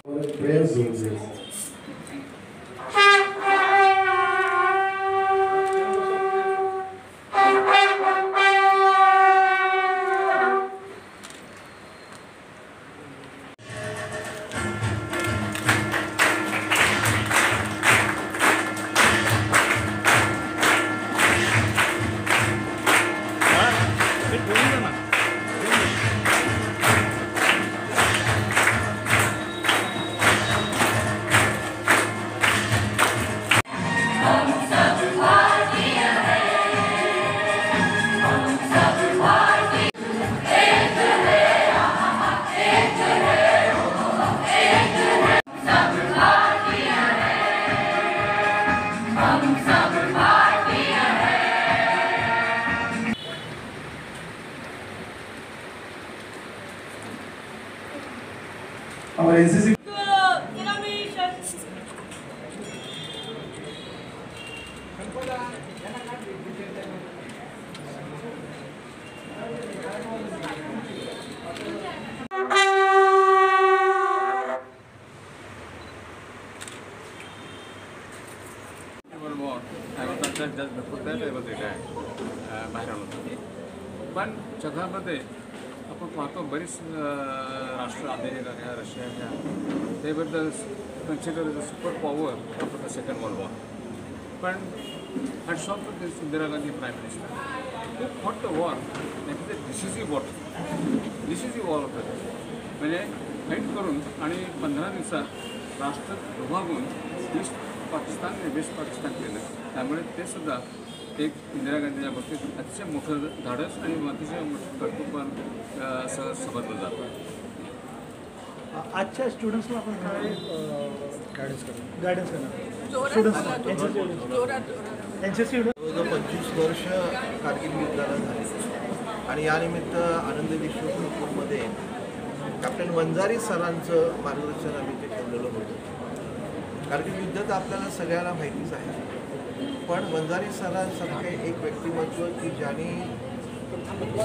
prayer zones is. Our NCC just before that I was retired बाहेर होतो पण जगामध्ये आपण पाहतो बरीच राष्ट्र अमेरिका घ्या रशिया घ्या त्याबद्दल consider the super power after the second world war पण hats off to Indira Gandhi prime minister खूप fought the war that is a decisive war होतं म्हणजे फाईट करून आणि 15 दिवसात राष्ट्र विभागून ईस्ट पाकिस्तान आणि वेस्ट पाकिस्तान केलं त्यामुळे ते सुद्धा एक इंदिरा गांधीच्या बाबतीत अतिशय मोठं धाडस आणि अतिशय कर्तृत्वपण असं समजलं जातं. आजच्या स्टुडंट्सला आपण काय गायडन्स करणार स्टुडंट्स 25 वर्ष कारगिल युद्धाला झाली आणि यानिमित्त आनंद विश्वमध्ये कॅप्टन वंजारी सरांचं मार्गदर्शन आम्ही ते ठेवलेलं होतं. कारगिल युद्ध तर आपल्याला सगळ्यांना माहितीच आहे पण वंजारी सरांसारखे एक व्यक्तिमत्व की ज्यांनी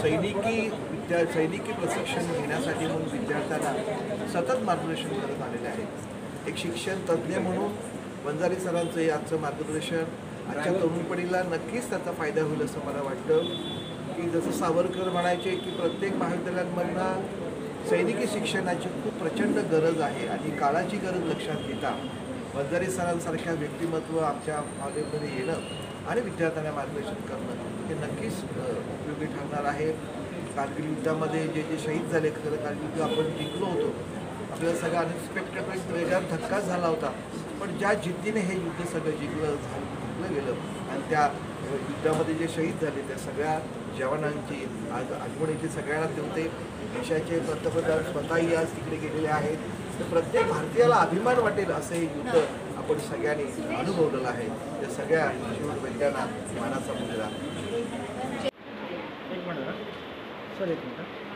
सैनिकी प्रशिक्षण घेण्यासाठी म्हणून विद्यार्थ्यांना सतत मार्गदर्शन करत आलेले आहे. एक शिक्षण तज्ज्ञ म्हणून वंजारी सरांचं हे आजचं मार्गदर्शन आजच्या तरुण पिढीला नक्कीच त्याचा फायदा होईल असं मला वाटतं. की जसं सावरकर म्हणायचे की प्रत्येक महाविद्यालयांमधनं सैनिकी शिक्षणाची खूप प्रचंड गरज आहे आणि काळाची गरज लक्षात घेता वंजारी सरांसारख्या व्यक्तिमत्व आमच्या कॉलेजमध्ये येणं आणि विद्यार्थ्यांना मार्गदर्शन करणं हे नक्कीच उपयोगी ठरणार आहे. कारगिल युद्धामध्ये जे जे शहीद झाले खरं कारगिल युद्ध आपण जिंकलो होतो आपल्याला सगळं अनएक्सपेक्टेड एक वेगळा धक्का झाला होता पण ज्या जिद्दीने हे युद्ध सगळं जिंकलं गेलं आणि त्या युद्धामध्ये जे शहीद झाले त्या सगळ्या जवानांची आज आठवण येते सगळ्यांना ठेवते. देशाचे पंतप्रधान स्वतःही आज तिकडे गेलेले आहेत तर प्रत्येक भारतीयाला अभिमान वाटेल असं हे युद्ध आपण सगळ्यांनी अनुभवलेलं आहे. त्या सगळ्या शूर वैद्यांना मानाचा मुलगा. एक मिनिट सर एक मिनिट